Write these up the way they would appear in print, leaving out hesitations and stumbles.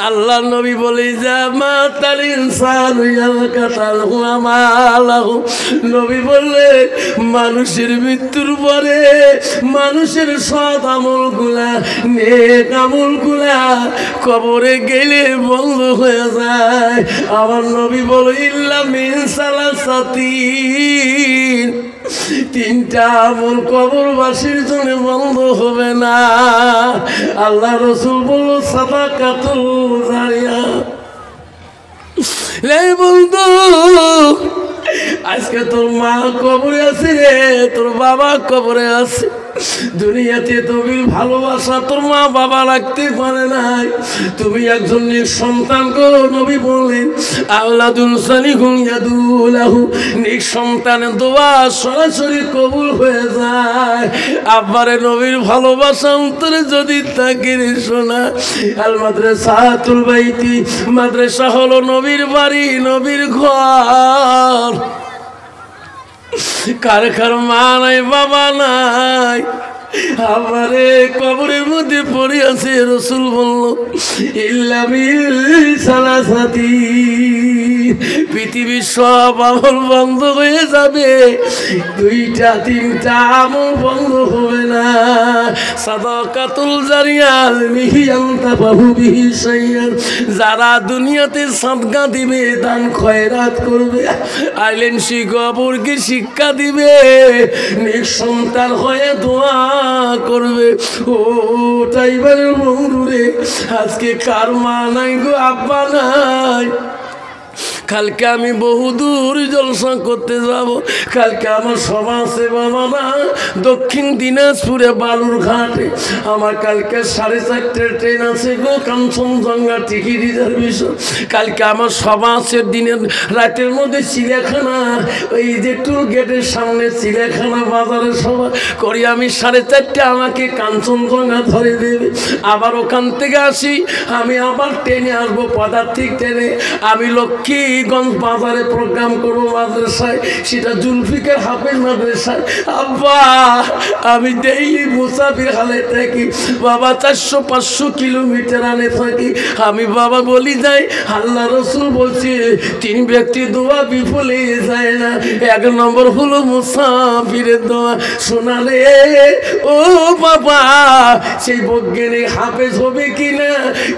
আল্লাহ নবী বলে যা মাতাল ইনসানু ইয়ালকাতাল আমালাহু। নবী বললে মানুষের মৃত্যুর পরে মানুষের সৎ আমলগুলা নেক আমলগুলা কবরে গেলে বন্ধ হয়ে যায়। আমার নবী বলে ইল্লা মিন সালাসাতিন, তিনটা আমল কবরবাসীর জন্য বন্ধ হবে না। আল্লাহ রসুল বলল সাদাকাতুল জারিয়া। এই বন্ধু, আজকে তোর মা কবরে আছে রে, তোর বাবা কবরে আছে। দুনিয়াতে তুমি ভালোবাসা তোর মা বাবা রাখতে পারে নাই। তুমি একজন সন্তান গো, নবী বললেন আওলাদুল সালিহুন ইয়াদুলাহু, নিঃসন্তানের দোয়া সরাসরি কবুল হয়ে যায়। আব্বারে নবীর ভালোবাসা অন্তরে যদি থাকে রে সোনা, আল মাদ্রাসাতুল বাইতি, মাদ্রাসা হলো নবীর বাড়ি, নবীর ঘর। কার কার মা নাই বাবা নাই, আমারে কবরের মধ্যে পড়ে আছে। রসুল বলল ইল্লা মিন সালাসাতি, পৃথিবীর সব আমল বন্ধ হয়ে যাবে, দুইটা তিনটা আমল বন্ধ হবে না। সাদাকাতুল জারিয়া মিহিয়ান্তা বাহু বিহি শাইয়ান, যারা দুনিয়াতে সাদকা দিবে, দান খয়রাত করবে, আইলেন কবরকে শিক্ষা দিবে, নিঃসন্তান হয়ে দোয়া করবে। ও টাইবারের বন্ধুরে, আজকে কার মা নাই গো, আব্বা নাই। কালকে আমি বহুদূর জলসা করতে যাব। কালকে আমার সভা আছে বাবা, দক্ষিণ দিনাজপুরে বালুরঘাটে। আমার কালকে 4:30 ট্রেন আছে গো, কাঞ্চনজঙ্ঘা টিকিট রিজার্ভেশন। কালকে আমার সভা আছে দিনের রাতের মধ্যে চিড়িয়াখানা, ওই যে টুল গেটের সামনে চিড়িয়াখানা বাজারে সভা করি আমি। 4:30 আমাকে কাঞ্চনজঙ্ঘা ধরে দেবে। আবার ওখান থেকে আসি আমি, আবার ট্রেনে আসবো, পদার্থিক ট্রেনে। আমি লক্ষ্মীগঞ্জ বাজারে প্রোগ্রাম করবো মাদ্রাসায়, সেটা জুলফিকার হাফেজ মাদ্রাসায়। আব্বা আমি ডেইলি মুসাফির হালে থাকি বাবা, 400-500 কিলোমিটার আনে থাকি আমি বাবা। বলি যাই আল্লাহ রসুল বলছে 3 ব্যক্তি দোয়া বিফলে যায় না। 1 নম্বর হলো মুসাফিরের দোয়া। শোনালে ও বাবা, সেই বৈজ্ঞানিক হাফেজ হবে কিনা,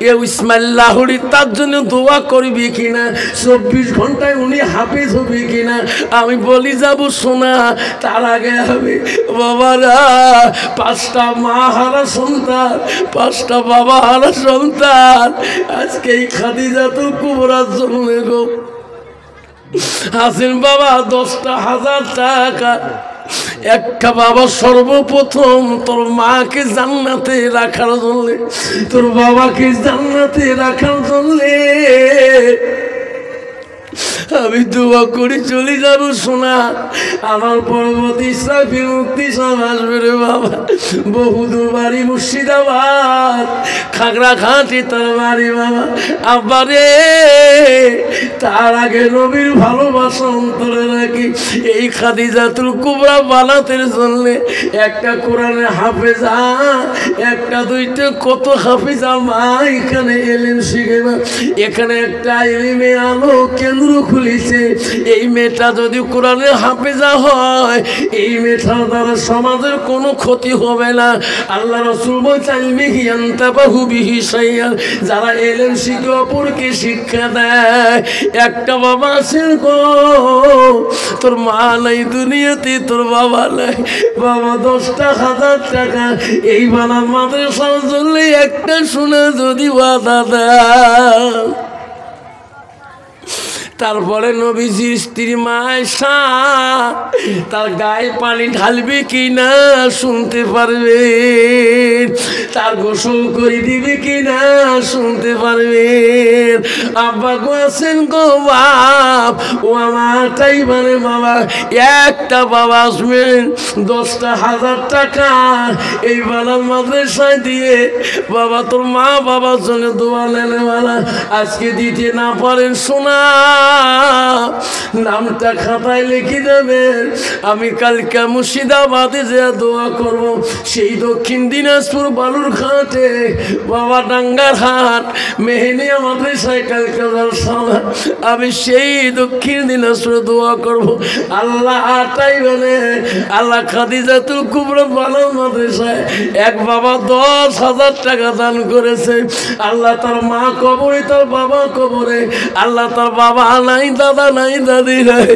এ ইসমাইল লাহোরি তার জন্য দোয়া করবি কিনা, 24 ঘন্টায় উনি হাফেজ হবে কিনা। আমি বলি যাব শোনা, তার আগে হবে বাবারা 5টা মা হারা সন্তান, 5টা বাবা হারা সন্তান আজকে এই খাদিজাতুল কুবরার জন্য গো হাসিন বাবা 10,000 টাকা। একটা বাবা সর্বপ্রথম তোর মাকে জান্নাতে রাখার জন্য, তোর বাবাকে জান্নাতে রাখার জন্য আমি দোয়া করে চলে যাব শোনা। আমার পরবর্তী ইসলামী মুক্তি সব আসবে রে বাবা। বহুদূর বাড়ি মুর্শিদাবাদ, খাগড়াঘাটি তার বাড়ি বাবা। আব্বারে তার আগে নবীর ভালোবাসা অন্তরে রাখি। এই খাদিজাতুল কুবরা বানাতের জন্য একটা কোরআনে হাফেজা, একটা দুইটা কত হাফেজা মা এখানে এলেন শিখে। এখানে একটা এলিমে আলো কেন্দ্র খুলেছে। এই মেয়েটা যদি কোরআনে হাফেজা হয়, এই মেয়েটার দ্বারা সমাজের কোনো ক্ষতি হবে না। আল্লাহ রাসূল বলেছেন মিহিয়ান্তাবাহু বিহি শাইয়ান, যারা এলেন শিখে অপরকে শিক্ষা দেয়। একটা বাবা আছেন গো, তোর মা নাই দুনিয়াতে, তোর বাবা নাই, বাবা 10,000 টাকা এই বানার মাদ্রাসার জন্য একটা শুনে যদি বাধা দেয়। তারপরে নবীজির স্ত্রী মা আয়েশা তার গায়ে পানি ঢালবে কিনা শুনতে পারবে, তার গোসল করে দিবে কিনা শুনতে পারবে। আব্বা গো আছেন গো বাপ, ও আমারটাই মানে বাবা। একটা বাবা আসবেন 10,000 টাকা এই বানার মাদ্রাসায় দিয়ে, বাবা তোর মা বাবার জন্য দোয়া নেনে বালা। আজকে দিতে না পারেন শোনা, নামটা খাতায় লিখে দেবেন। আমি কালকে মুর্শিদাবাদে যে দোয়া করব, সেই দক্ষিণ দিনাজপুর বালুর ঘাটে বাবা ডাঙ্গার হাট মেহেনিয়া মাদ্রাসায় কালকে জলসা। আমি সেই দক্ষিণ দিনাজপুরে দোয়া করব। আল্লাহ তাই বলে আল্লাহ খাদিজাতুল কুবরা বালুর মাদ্রাসায় এক বাবা 10,000 টাকা দান করেছে। আল্লাহ তার মা কবরে, তার বাবা কবরে, আল্লাহ তার বাবা নাই, দাদা নাই, দাদি নাই।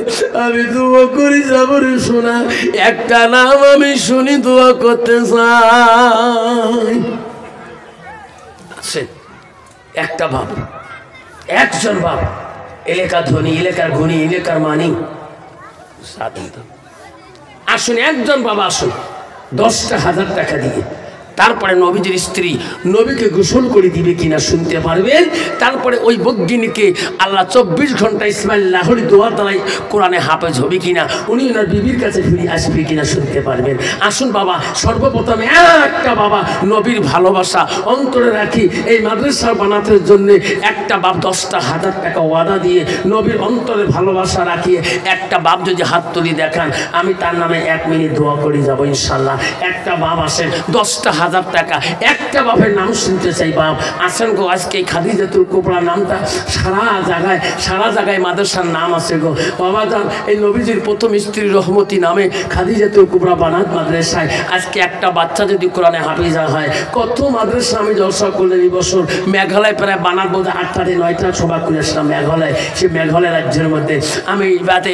আমি দোয়া করি যাবরে শোনা একটা নাম আমি শুনি দোয়া করতে চাই। একটা বাপ, একজন বাপ, এলাকার ধনী, এলাকার গুণী, এলাকার মানি। আসুন একজন বাবা আসুন 10,000 টাকা দিয়ে, তারপরে নবীজির স্ত্রী নবীকে গোসল করে দিবে কিনা শুনতে পারবেন। তারপরে ওই বজ্ঞিনীকে আল্লাহ 24 ঘন্টা ইসমাইল লাহোরি দোয়া দ্বারাই কোরআনে হাফেজ হবে কিনা, উনি ওনার বিবির কাছে ফিরে আসবে কিনা শুনতে পারবেন। আসুন বাবা, সর্বপ্রথমে একটা বাবা নবীর ভালোবাসা অন্তরে রাখি এই মাদ্রাসা বানাতে জন্যে একটা বাপ 10,000 টাকা ওয়াদা দিয়ে নবীর অন্তরে ভালোবাসা রাখিয়ে একটা বাপ যদি হাত তুলি দেখান, আমি তার নামে 1 মিনিট দোয়া করে যাবো ইনশাল্লাহ। একটা বাপ আসেন 10,000 টাকা, একটা বাপের নাম শুনতে চাই। বাপ আসেন গো, আজকে খাদিজাতুল কুবরা নামটা সারা জায়গায় মাদ্রাসার নাম আছে গো বাবা যান। এই নবীজির প্রথম স্ত্রী রহমতি নামে খাদিজাতুল কুবরা বানাত মাদ্রাসায় আজকে একটা বাচ্চা যদি কোরআনে হাফিজা হয়, কত মাদ্রাসা আমি জলসা করলেন এই বছর। মেঘালয় প্রায় বানাত বলতে 8টা 9টা সভা করে আসলাম মেঘালয়। সে মেঘালয় রাজ্যের মধ্যে আমি বাতে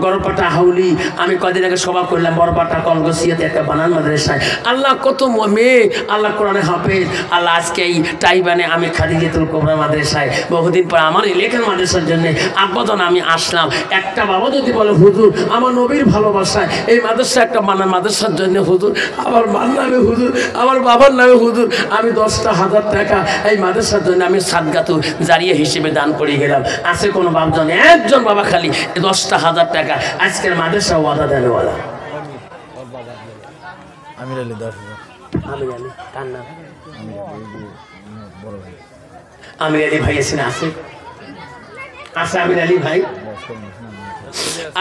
গড়পাটা হাউলি, আমি কদিন আগে সভা করলাম বড়পাটা কলগসিয়াতে একটা বানান মাদ্রাসায়। আল্লাহ কত মেয়ে আল্লাহ কোরআনে হাফেজ। আল্লাহ আজকে এই টাইবানে আমি খাদিজাতুল কুবরা মাদ্রাসায় বহুদিন পর আমার এলাকার মাদ্রাসার জন্য আবেদন আমি আসলাম। একটা বাবা যদি বলে হুজুর আমার নবীর ভালোবাসায় এই মাদ্রাসা একটা মাদ্রাসার জন্য হুজুর, আমার মার নামে হুজুর, আমার বাবার নামে হুজুর, আমি 10,000 টাকা এই মাদ্রাসার জন্য আমি সাদগাতু জারিয়া হিসেবে দান করে গেলাম। আছে কোনো বাপজন, একজন বাবা খালি 10,000 টাকা আজকের মাদ্রাসা ওয়াদা দেনওয়ালা। আমির আলী কার নাম? আমির আলী ভাই আছেন? আছে আমির আলী ভাই।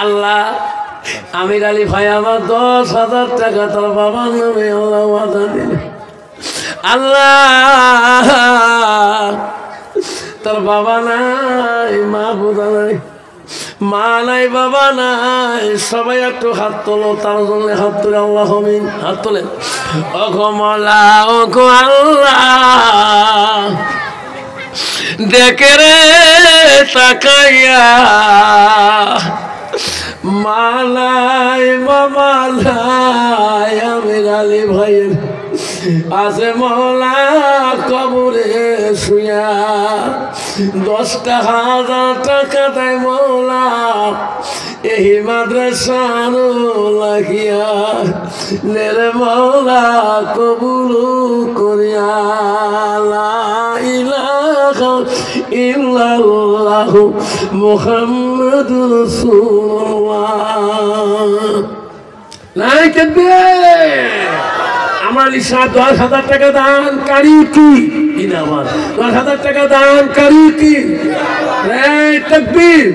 আল্লাহ আমির আলী ভাই আমার 10,000 টাকা তার বাবার নামে আল্লাহ ওয়াদা দিলেন। আল্লাহ তার বাবা নাই, মা বোধা নাই, মা নাই, বাবা নাই, সবাই একটু হাত তোলো তার জন্য। হাত তোলে আল্লাহ আমিন, হাত তোলে। ওগো মওলা, ওগো আল্লাহ, দেখে রে তাকাইয়া, মা নাই, বাবা নাই, আমির আলী ভাইয়ের আছে মওলা কবরে শুয়া। 10,000 টাকা দেয় মওলা এই মাদ্রাসার লাগিয়া, নেরে মওলা কবুল করিয়া। লা ইলাহা ইল্লাল্লাহু মুহাম্মাদুর রাসূলুল্লাহ। নাই কেবে আমার লিসা 10,000 টাকা দান কারি কি? 10,000 টাকা দান কারি কি? তাকবীর।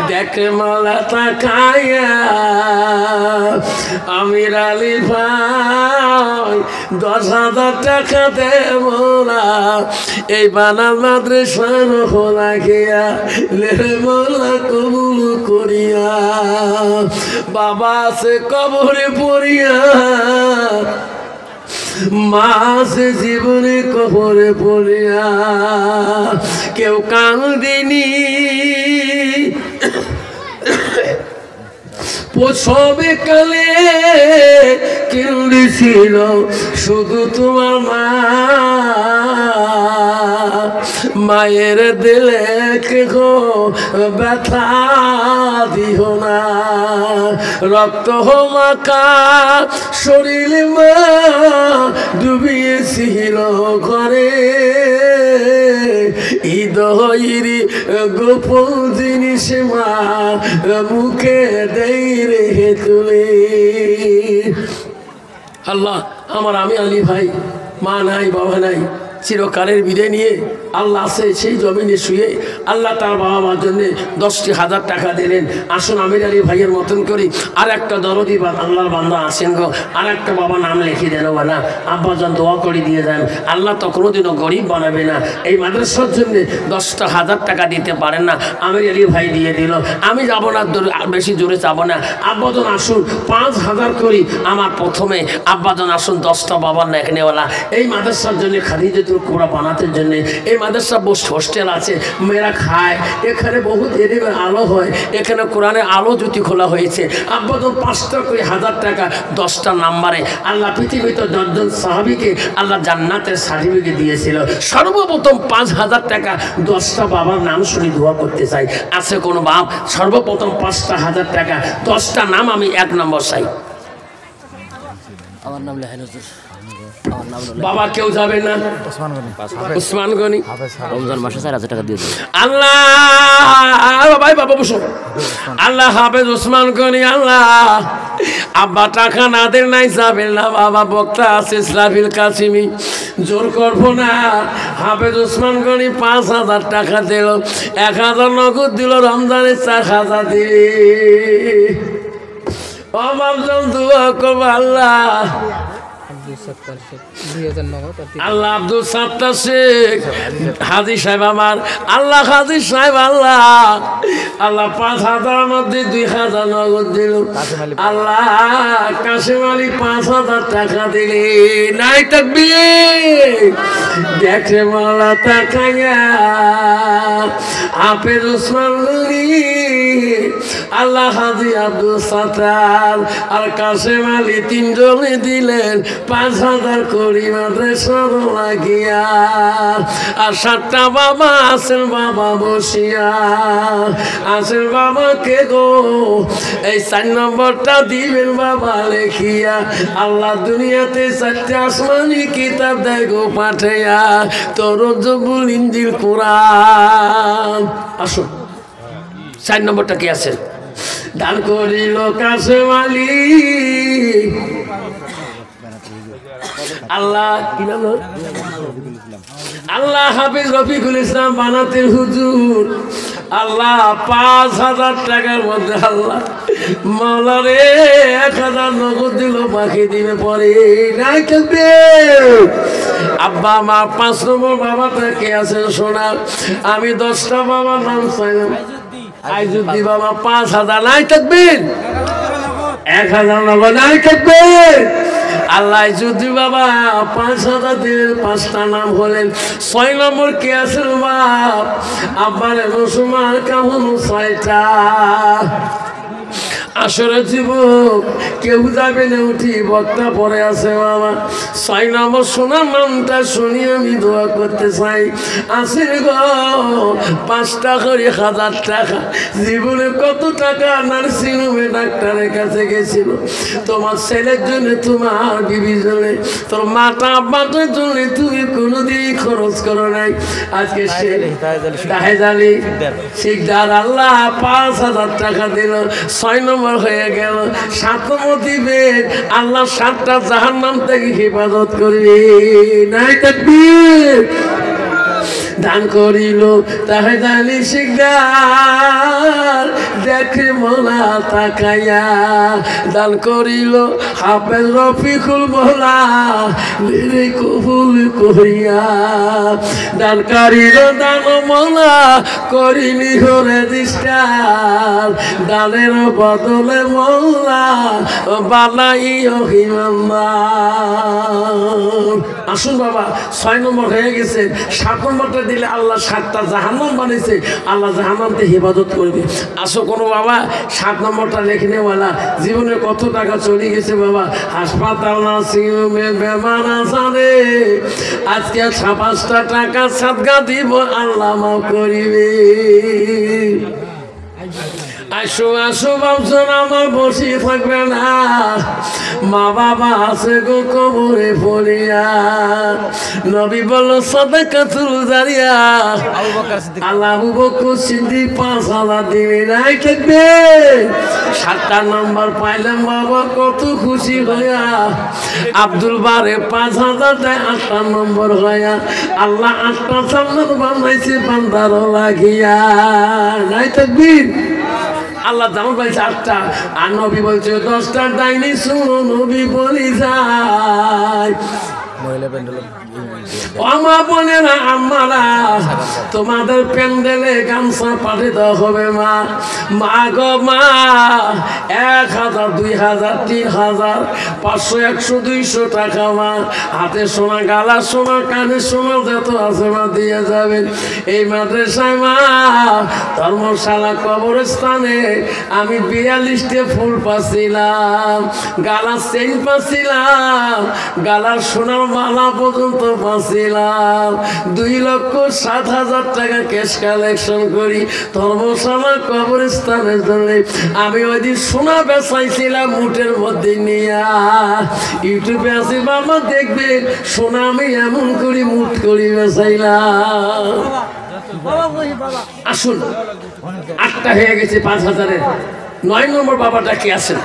দেখ মালা তাকায়া আমির আলী ভাই 10,000 টাকা দে মোলা এই বানান মাদ্রাসার হোলা গিয়া লে মোলা কবুল করিয়া। বাবা সে কবরে পড়িয়া, মাস জীবনে কবরে পড়িয়া, কেউ কান্দিনি প্রসবে কালে কেঁদেছিল শুধু তোমার মা। মায়ের দিলে কেহ ব্যথা দিও না, রক্ত মাখা শরীরে মা ডুবিয়েছিল ঘরে, হৃদয়েরই গোপন জিনিস মা মুখে দেই রে তুলে। আল্লাহ আমার আমি আলী ভাই, মা নাই বাবা নাই, চিরকালের বিদায় নিয়ে আল্লাহ আছে সেই জমিনে শুয়ে আল্লাহ তার বাবা মার জন্যে 10,000 টাকা দিলেন। আসুন আমির আলী ভাইয়ের মতন করি আর একটা দরদি বা আল্লাহর বান্দা আসেন গো, আর একটা বাবা নাম লিখে দেন না, আব্বাজান দোয়া করে দিয়ে যান, আল্লাহ তো কোনোদিনও গরিব বানাবে না। এই মাদ্রাসার জন্যে 10,000 টাকা দিতে পারেন না, আমির আলী ভাই দিয়ে দিল। আমি যাবো না, বেশি জোরে যাবো না। আব্বাজান আসুন 5,000 করি আমার প্রথমে। আব্বাজান আসুন 10টা বাবার নেকনেওয়ালা এই মাদ্রাসার জন্য খাদিজাতুল কুবরা বানাতে জন্য। এই মাদ্রাসা হোস্টেল আছে, মেয়েরা খায়, এখানে বহু দেরি আলো হয়, এখানে কোরআনের আলো জ্যোতি খোলা হয়েছে। আব্বাজান 5টা করে 1000 টাকা 10টা নাম্বারে আল্লাহ পৃথিবীতে 10 জন সাহাবীকে আল্লাহ জান্নাতের সার্টিফিকেট দিয়েছিল। সর্বপ্রথম 5,000 টাকা 10টা বাবার নাম শুনি দোয়া করতে চাই। আছে কোনো বাপ? সর্বপ্রথম 5,000 টাকা 10টা নাম আমি 1 নম্বর চাই। আমার নাম লেহাই নজর। বাবা কেউ যাবে না? উসমান গনি রমজান মাসে 4,000 টাকা দিয়ে দেবে। আল্লাহ ভাই বাবা বসো। আল্লাহ হাফেজ উসমান গনি। আল্লাহ আব্বা টাকা না দেন নাই যাবেন না, বাবা বক্তা আছে ইসরাফিল কাসিমি, জোর করবো না। হাফেজ উসমান গনি 5,000 টাকা দিল, 1,000 নগদ দিল, রমজানের 4,000 দিলে। ও বাবজন দোয়া করবো আল্লাহ আল্লাহ আব্দুল সাত্তার শেখ হাজী সাহেব আমার, আল্লাহ হাজী সাহেব আল্লাহ আল্লাহ 5,000 মধ্যে 2,000 নগদ দিল। আল্লাহ কাশিম আলী 5,000 টাকা দিলে। নাই তাকবীর, দেখে মালা তাকাইয়া হাফেজ উসমান গনি, আল্লাহ হাজী আব্দুল সাত্তার আর কাশিম আলী 3 জনে দিলেন 5,000 কোটি মাদ্রাসার লাগিয়া। আর 7টা বাবা আছেন, বাবা বসিয়া আছেন। বাবা কে গো এই 4 নম্বরটা দিবেন বাবা লেখিয়া। আল্লাহ দুনিয়াতে 4টা আসমানি কিতাব দেয় গো পাঠাইয়া, তোর জবুল ইনজিল কোরআন। আসো 4 নম্বরটা কি আছে? দান করিল কাশেম আলী আল্লাহ কি নাম? আল্লাহ হাফিজ রফিকুল ইসলাম বানাতের হুজুর। আল্লাহ 5,000 টাকার মধ্যে আল্লাহ মাওলা রে 1,000 নগদ দিল, বাকি দিবে পরে। নাই থাকবে আব্বা আমার 5 নম্বর বাবাটা কে আছেন শোনা? আমি 10টা বাবার নাম চাইলাম। আইজুদ্দি বাবা 5,000। নাই থাকবেন 1,000 নগদ। নাই থাকবেন আল্লাহ যদি বাবা 5,000 দিলেন। 5টা নাম হলেন। 6 নম্বর কে আছেন বাপ? আব্বার মুসলমান কেমন 6টা। আসলে যুবক কেউ যাবে না, উঠি বক্তা পরে আছে বাবা। 6 নম্বর সোনার নামটা শুনি আমি দোয়া করতে চাই। আসে গো 5টা করে 1,000 টাকা। জীবনে কত টাকা নার্সিং হোমে ডাক্তারের কাছে গেছিল, তোমার ছেলের জন্য, তোমার বিবির জন্য, তোর মাতা আব্বাটার জন্য তুমি কোনোদিন খরচ করো নাই। আজকে তাহেজালি শিকদার আল্লাহ 5,000 টাকা দিল। 6 নম্বর হয়ে গেল। 7 নম্বর দিবে আল্লাহ 7টা জাহান্নাম থেকে হেফাজত করবে। নাই তাকবীর। দান করিল তাহেজালি শিকদার, দেখে মোলা তাকাইয়া। দান করিল হাফেজ রফিকুল মোলা, নিরে কবুল করিয়া। দান করিল দান মোলা, করিনি হরে দিস্টার। দানের বদলে মোলা বালাই অহিমান। আসুন বাবা 6 নম্বর হয়ে গেছে। 7 নম্বরটা দিলে আল্লাহ 7টা জাহান্নাম বানিয়েছে, আল্লাহ জাহান্নামকে হেফাজত করবে। আসো কোনো বাবা 7 নম্বরটা লেখে নেওয়ালা। জীবনে কত টাকা চলে গেছে বাবা, হাসপাতাল না সিমে বেমার আসারে। আজকে 5টা টাকা সাদকা দিব, আল্লাহ মাফ করিবে। আসো আসো বাবজন আমার বসে থাকবে না, মা বাবা আছে গো কবরে পড়িয়া। নবী বলল সাদাকাতুল জারিয়া, আল্লাহ আবু বকর সিদ্দিক 5,000 দিবে নাই থাকবে। 7টা নম্বর পাইলাম বাবা কত খুশি হইয়া। আব্দুল বারে 5,000 দেয় 8টা নম্বর হইয়া। আল্লাহ 8টা জান্নাত বানাইছে বান্দার লাগিয়া, নাই তাকবীর। আল্লাহ জামাত বলছে 8টা, আর নবী বলছে 10টা। ডাইনি শুনো নবী বলি যায়, আমা বোনেরা আমারা তোমাদের প্যান্ডেলে গামছা পাঠিয়ে দেওয়া হবে মা। মা গো মা, 1,000 2,000 3,000 500 100 200 টাকা মা। হাতে সোনা, গালা সোনা, কানে সোনা যত আছে মা দিয়ে যাবেন। এই মাদ্রাসায় মা ধর্মশালা কবরস্থানে আমি 42টে ফুল পাচ্ছিলাম, গালার চেইন পাচ্ছিলাম, গালার সোনার মালা পর্যন্ত পাচ্ছিলাম। 2,07,000 টাকা ক্যাশ কালেকশন করি ধর্মশালা কবরস্থানের জন্য। আমি ওই দিন সোনা বেচাইছিলাম মুঠের মধ্যে নিয়ে। ইউটিউবে আছে বাবা দেখবেন, সোনা আমি এমন করি মুঠ করি বেচাইলাম। আসুন 8টা হয়ে গেছে 5,000-এর। 9 নম্বর বাবাটা কি আছেন?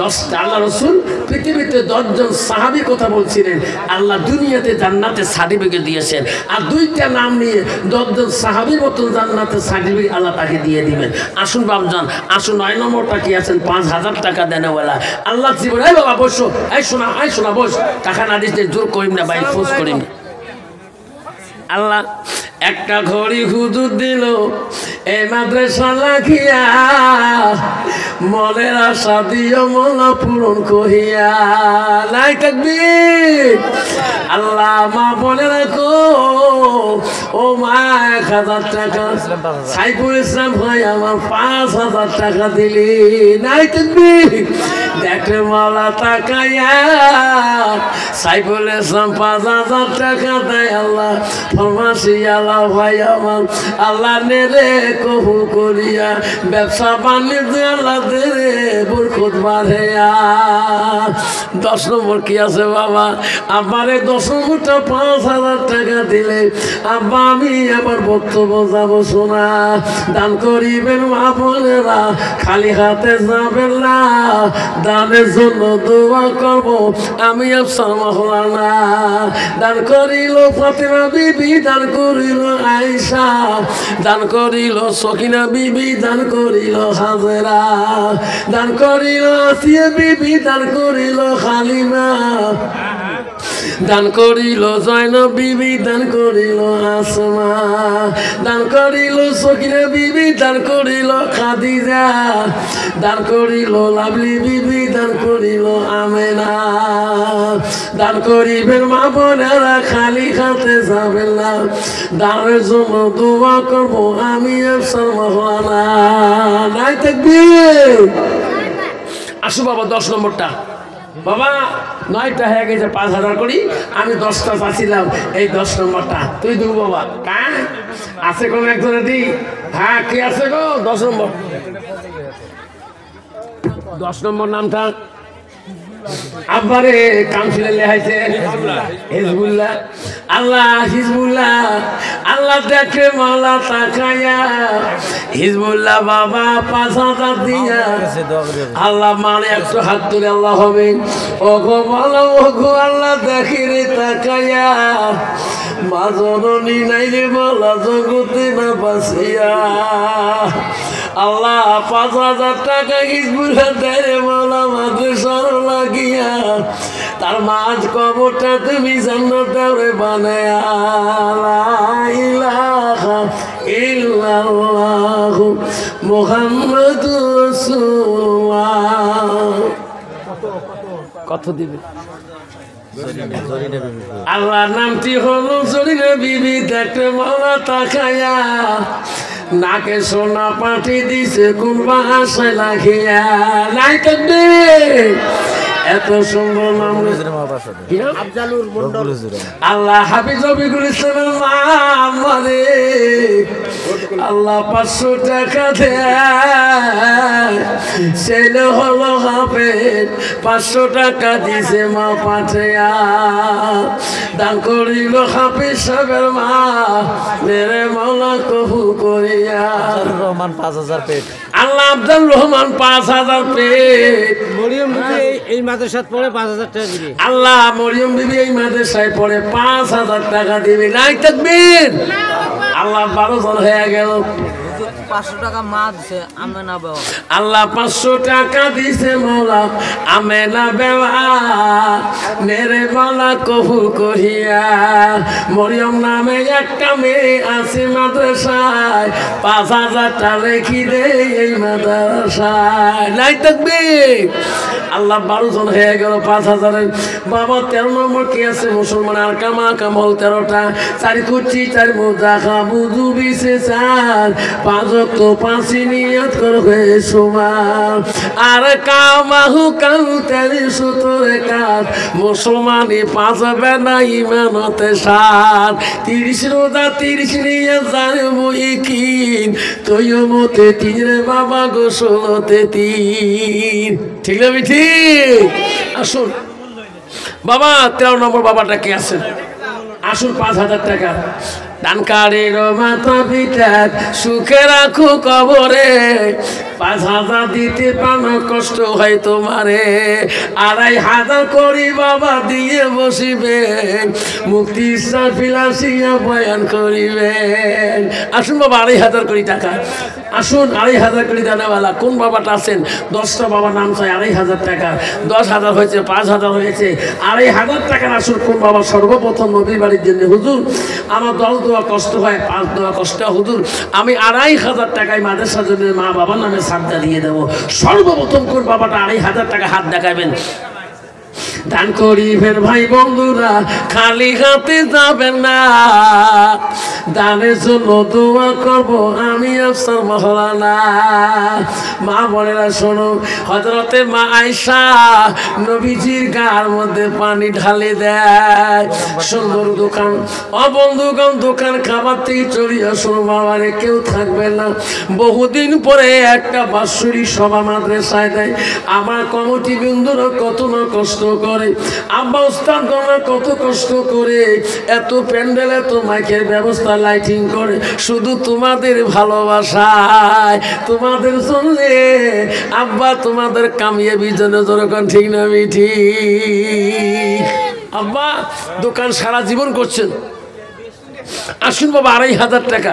10টা। আল্লাহ রসুল পৃথিবীতে 10 জন সাহাবী কথা বলছিলেন, আল্লাহ দুনিয়াতে জান্নাতে সার্টিফিকেট দিয়েছেন। আর 2টা নাম নিয়ে 10 জন সাহাবীর মতন জান্নাতে সার্টিফিকেট আল্লাহ তাকে দিয়ে দিবেন। আসুন বাবজান, আসুন 9 নম্বরটা কি আছেন? 5,000 টাকা দেনেওয়ালা। আল্লাহ জীবন, এই বাবা বসো, এই শোনা বস, টাকা না দিতে জোর করিম না ভাই, ফোর্স করিম। আল্লাহ একটা ঘড়ি হুজুর দিল এই মাদ্রাসা লাগিয়া, মনের আশা দিও মলা পূরণ কহিয়া, নাই তাকবীর। আল্লাহ মা বলে রাখো, ও মা 1,000 টাকা সাইফুল ইসলাম ভাই আমার 5,000 টাকা দিলি, নাই তাকবীর। দেখে মালা তাকাইয়া সাইফুল ইসলাম 5,000 টাকা দেয়। আল্লাহ ফরমাসি আল্লাহ ভাই আমার, আল্লাহ নেরে কবুল করিয়া, ব্যবসা বাণিজ্য আল্লাহ দেরে বরকত বাড়াইয়া। 10 নম্বর কি আছে বাবা? আমারে 10 নম্বরটা 5,000 টাকা দিলে আব্বা আমি আবার বক্তব্য যাবো শোনা। দান করিবেন মা বোনেরা, খালি হাতে যাবেন না, দানের জন্য দোয়া করবো আমি আফসার মাওলানা। দান করিল ফাতেমা বিবি, দান করিল আয়েশা, দান করিল সকিনা বিবি, দান করিল হাজেরা, দান করিল আসিয়া বিবি, দান করিল হালিমা, দান করিল জয়নব বিবি, দান করিল আসমা, দান করিল সকিনা বিবি, দান করিল খাদিজা, দান করিল লাভলি বিবি, দান করিল আমেনা। দান করিবেন মা বোনেরা, খালি হাতে যাবেন না, দানের জন্য দোয়া করবো আমি আফসার মাওলানা, নাই তাকবীর। আসো বাবা 10 নম্বরটা বাবা। 9টা হয়ে গেছে, 5,000 করি, আমি 10টা চাচ্ছিলাম, এই 10 নম্বরটা তুই দেবো বাবা। কার আছে কোন একজনের দি? হ্যাঁ, কে আছে গো? 10 নম্বর, 10 নম্বর নামটা আব্বারে কাউন্সিলে লেখাইছে হিজবুল্লাহ। আল্লাহ হিজবুল্লাহ, আল্লাহ দেখে মাওলা তাকায়া, হিজবুল্লাহ বাবা 5,000 দিয়া। আল্লাহ মানে একটু হাত তুলে আল্লাহ হবে, ও গো মাওলা, ও গো আল্লাহ দেখি রে তাকায়া, মা জননী নাই রে মাওলা জগতে না বাসিয়া। আল্লাহ 5,000 টাকা হিজবুল্লাহ দেয় রে মাওলা মাদ্রাসার লাগিয়া, তার মাঝ কবরটা তুমি জান্নাত দাওরে বানায়া। লা ইলাহা ইল্লাল্লাহু মুহাম্মাদুর রাসূলুল্লাহ। কত দিবে? আল্লাহর নামটি হলো জরিনা বিবি। দেখতে মাওলা তাকায়া, নাকে সোনা পাঠি দিছে কোন ভাষায় লাগিয়া, নাই তাকবীর। এত সুন্দর নাম আল্লাহ হাফিজ রফিকুল ইসলামের মা আমারে আল্লাহ 500 টাকা দেয় ছেলে হলো হাফেজ 500 টাকা দিছে মা পাঠিয়া দান করিল হাফেজ সাহেবের মা মেরে মাওলা কবু করিয়া রহমান 5000 পেট আল্লাহ আব্দুল রহমান 5000 পেট মরিয়ম বিবি এই মাদ্রাসাত পড়ে 5000 টাকা দিবে আল্লাহ মরিয়ম বিবি এই মাদ্রাসায় পড়ে 5000 টাকা দিবে নাই তাকবীর আল্লাহ 12 জন হয়ে গেল 500 টাকা মা দিছে আমেনা বাবা আল্লাহ 500 টাকা দিছে মৌলা আমেনা বেওয়া মেরে মাওলা কবুল করিয়া মরিয়ম নামে একটা মেয়ে আছে মাদ্রাসায় 5000 টাকা রেখে দে এই মাদ্রাসায় নাই তাকবীর আল্লাহ 12 জন হয়ে গেল 5000 বাবা 13 নম্বর কি আছে মুসলমান আর কামল 13টা 4 কুচি 4 মুদা খাবুদু বিছে 4 5 তো 5 নিয়ত করবে সুমান আর কামাহু কাল তেরি সুতরে কাজ মুসলমানি পাঁচবে না ইমানতে সার 30 রোজা 30 নিয়ে জানে মুইকিন তুইও মতে 3 রে বাবা গোসলতে 3 ঠিক না ঠিক আসুন বাবা 13 নম্বর বাবাটা কে আছেন আসুন 5000 টাকা দানকারীর মাথা পিতা সুখে রাখো কবরে 5000 দিতে পানো কষ্ট হয় তোমারে 2500 করি বাবা দিয়ে বসিবেন মুক্তি সাফিলাসিয়া বয়ান করিবেন আসুন বাবা 2500 কোটি টাকা আসুন 2500 কোটি দানাওয়ালা কোন বাবাটা আছেন 10টা বাবার নাম চাই 2500 টাকা 10000 হয়েছে 5000 হয়েছে 2500 টাকার আসুন কোন বাবা সর্বপ্রথম নবীর বাড়ির জন্য হুজুর আমার 10 দোয়া কষ্ট হয় 5 দোয়া কষ্ট হুজুর আমি 2500 টাকায় মাদ্রাসার জন্য মা বাবার নামে সাদকা দিয়ে দেবো সর্বপ্রথম কোন বাবাটা 2500 টাকা হাত দেখাবেন দান করিবেন ভাই বন্ধুরা খালি হাতে যাবেন না দানের জন্য দোয়া করব আমি আফসার মহলানা মা বোনেরা শোনো হযরতে মা আয়েশা নবীজির গার মধ্যে পানি ঢালে দেয় সুন্দর দোকান বন্ধুগণ দোকান খাবার থেকে চলে আসুন বাবারে কেউ থাকবে না বহুদিন পরে একটা বাৎসরিক সভা মাদ্রাসায় দেয় আমার কমিটি বন্ধুরা কত না কষ্ট করে আব্বা উস্তাদ গণা কত কষ্ট করে এত প্যান্ডেল এত মাইকের ব্যবস্থা লাইটিং করে শুধু তোমাদের ভালোবাসায় তোমাদের জন্যে আব্বা তোমাদের কামিয়াবির জন্য যখন ঠিক না মিঠি আব্বা দোকান সারা জীবন করছেন আসুন বাবা 2500 টাকা